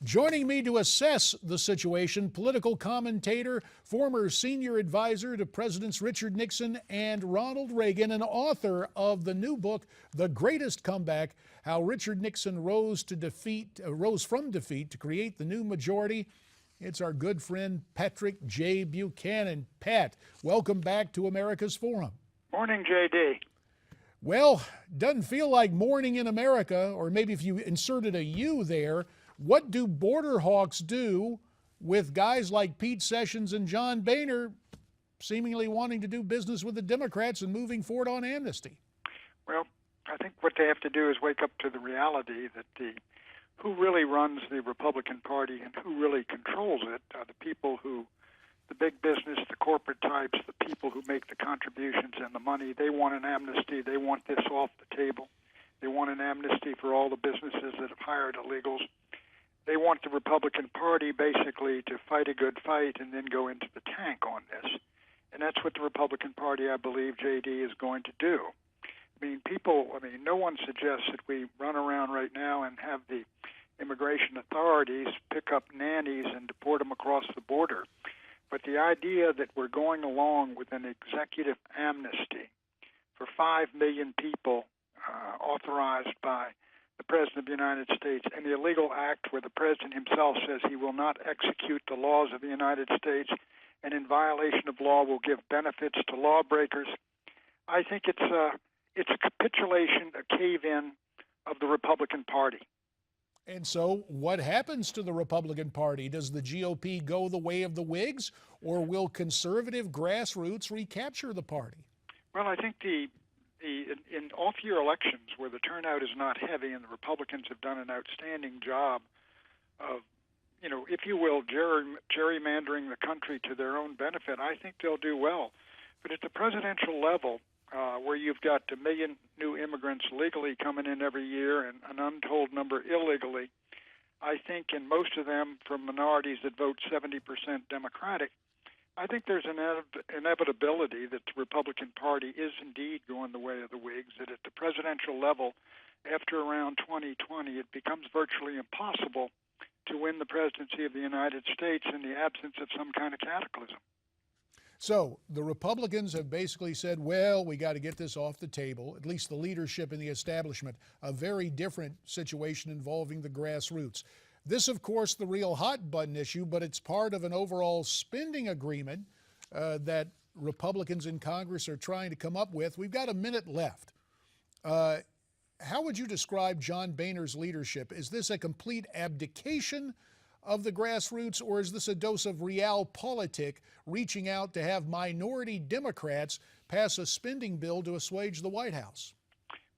Joining me to assess the situation, political commentator, former senior advisor to Presidents Richard Nixon and Ronald Reagan, and author of the new book, The Greatest Comeback: How Richard Nixon rose from defeat to create the new majority. It's our good friend Patrick J. Buchanan. Pat, welcome back to America's Forum. Morning, J.D. Well, doesn't feel like morning in America, or maybe if you inserted a U there. What do border hawks do with guys like Pete Sessions and John Boehner seemingly wanting to do business with the Democrats and moving forward on amnesty? Well, I think what they have to do is wake up to the reality that who really runs the Republican Party and who really controls it are the people who, the big business, the corporate types, the people who make the contributions and the money. They want an amnesty. They want this off the table. They want an amnesty for all the businesses that have hired illegals. They want the Republican Party basically to fight a good fight and then go into the tank on this. And that's what the Republican Party, I believe, J.D., is going to do. No one suggests that we run around right now and have the immigration authorities pick up nannies and deport them across the border. But the idea that we're going along with an executive amnesty for 5 million people authorized by the President of the United States, and the illegal act where the President himself says he will not execute the laws of the United States and in violation of law will give benefits to lawbreakers, I think it's a capitulation, a cave-in of the Republican Party. And so what happens to the Republican Party? Does the GOP go the way of the Whigs, or will conservative grassroots recapture the party? Well, I think in off-year elections where the turnout is not heavy and the Republicans have done an outstanding job of, if you will, gerrymandering the country to their own benefit, I think they'll do well. But at the presidential level, where you've got 1 million new immigrants legally coming in every year and an untold number illegally, I think, and most of them from minorities that vote 70% Democratic, I think there's an inevitability that the Republican Party is indeed going the way of the Whigs, that at the presidential level, after around 2020, it becomes virtually impossible to win the presidency of the United States in the absence of some kind of cataclysm. So the Republicans have basically said, well, we got to get this off the table, at least the leadership and the establishment, a very different situation involving the grassroots. This, of course, the real hot button issue, but it's part of an overall spending agreement that Republicans in Congress are trying to come up with. We've got a minute left. How would you describe John Boehner's leadership? Is this a complete abdication of the grassroots, or is this a dose of realpolitik reaching out to have minority Democrats pass a spending bill to assuage the White House?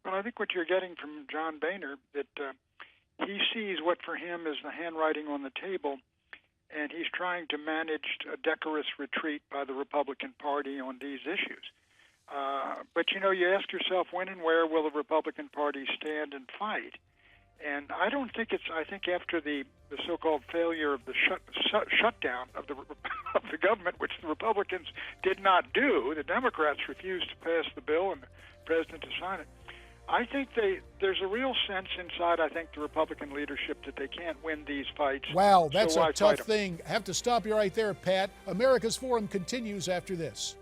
Well, I think what you're getting from John Boehner, that he sees what for him is the handwriting on the table, and he's trying to manage a decorous retreat by the Republican Party on these issues. But, you ask yourself, when and where will the Republican Party stand and fight? And I don't think I think after the so-called failure of the shutdown of the government, which the Republicans did not do, the Democrats refused to pass the bill and the president to sign it. I think there's a real sense inside, I think, the Republican leadership that they can't win these fights. Wow, that's a tough thing. I have to stop you right there, Pat. America's Forum continues after this.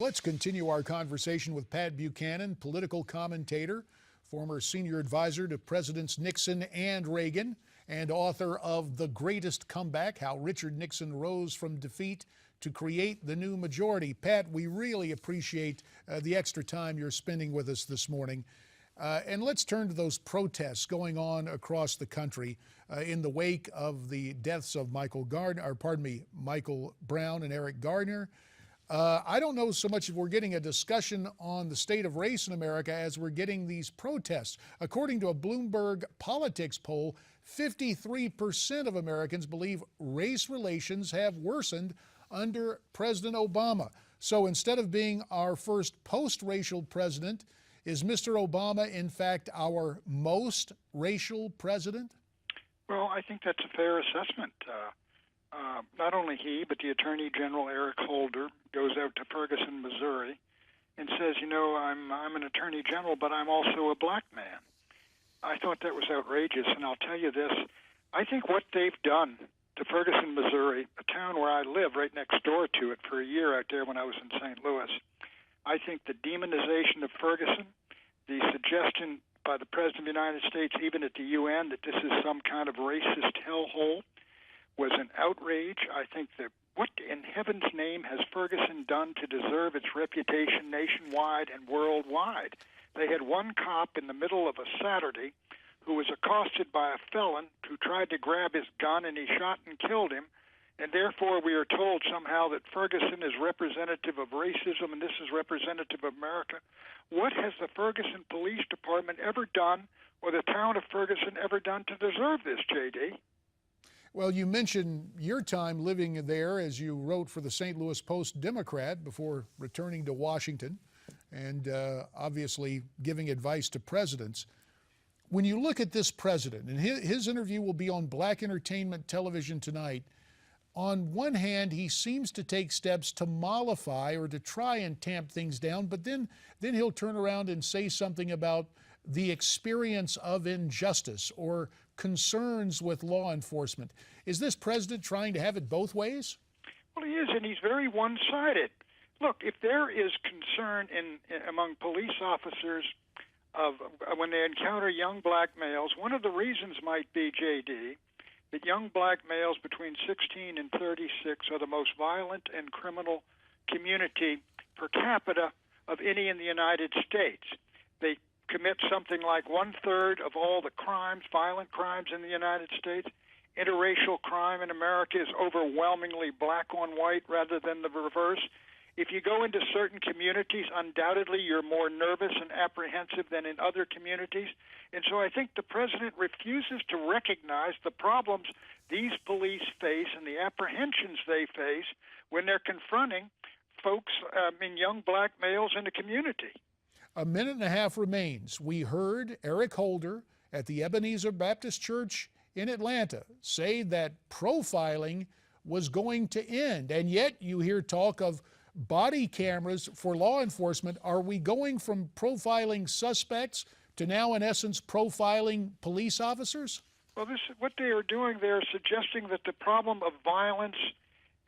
Let's continue our conversation with Pat Buchanan, political commentator, former senior advisor to Presidents Nixon and Reagan, and author of The Greatest Comeback: How Richard Nixon Rose from Defeat to Create the New Majority. Pat, we really appreciate the extra time you're spending with us this morning. And let's turn to those protests going on across the country in the wake of the deaths of Michael Brown and Eric Gardner. I don't know so much if we're getting a discussion on the state of race in America as we're getting these protests. According to a Bloomberg Politics poll, 53% of Americans believe race relations have worsened under President Obama. So instead of being our first post-racial president, is Mr. Obama, in fact, our most racial president? Well, I think that's a fair assessment. Not only he, but the Attorney General Eric Holder goes out to Ferguson, Missouri, and says, I'm an Attorney General, but I'm also a black man. I thought that was outrageous, and I'll tell you this. I think what they've done to Ferguson, Missouri, a town where I live right next door to it for a year out there when I was in St. Louis, I think the demonization of Ferguson, the suggestion by the President of the United States, even at the UN, that this is some kind of racist hellhole, was an outrage. I think that what in heaven's name has Ferguson done to deserve its reputation nationwide and worldwide? They had one cop in the middle of a Saturday who was accosted by a felon who tried to grab his gun, and he shot and killed him. And therefore, we are told somehow that Ferguson is representative of racism and this is representative of America. What has the Ferguson Police Department ever done, or the town of Ferguson ever done, to deserve this, J.D.? Well, you mentioned your time living there as you wrote for the St. Louis Post-Democrat before returning to Washington and obviously giving advice to presidents. When you look at this president, and his interview will be on Black Entertainment Television tonight, on one hand, he seems to take steps to mollify or to try and tamp things down, but then he'll turn around and say something about the experience of injustice or concerns with law enforcement. Is this president trying to have it both ways? Well, he is, and he's very one-sided. Look, if there is concern among police officers of when they encounter young black males, one of the reasons might be, J.D., that young black males between 16 and 36 are the most violent and criminal community per capita of any in the United States. They commit something like 1/3 of all the crimes, violent crimes in the United States. Interracial crime in America is overwhelmingly black on white rather than the reverse. If you go into certain communities, undoubtedly you're more nervous and apprehensive than in other communities. And so I think the president refuses to recognize the problems these police face and the apprehensions they face when they're confronting folks, young black males in the community. A minute and a half remains. We heard Eric Holder at the Ebenezer Baptist Church in Atlanta say that profiling was going to end, and yet you hear talk of body cameras for law enforcement. Are we going from profiling suspects to now, in essence, profiling police officers? Well, what they are doing, they're suggesting that the problem of violence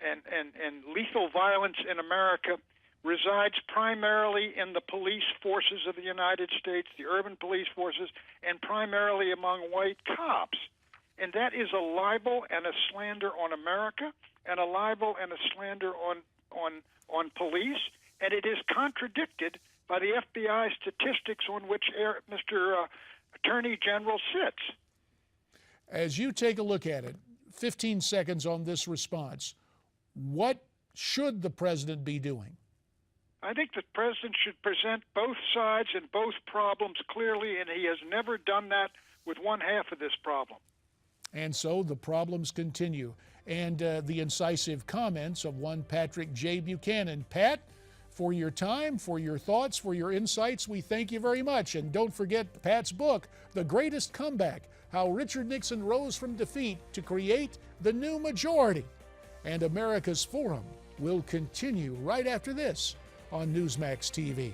and lethal violence in America resides primarily in the police forces of the United States, the urban police forces, and primarily among white cops. And that is a libel and a slander on America, and a libel and a slander on police, and it is contradicted by the FBI statistics on which Mr. Attorney General sits. As you take a look at it, 15 seconds on this response, what should the president be doing? I think the president should present both sides and both problems clearly, and he has never done that with one half of this problem. And so the problems continue. And the incisive comments of one Patrick J. Buchanan. Pat, for your time, for your thoughts, for your insights, we thank you very much. And don't forget Pat's book, The Greatest Comeback, How Richard Nixon Rose from Defeat to Create the New Majority. And America's Forum will continue right after this on Newsmax TV.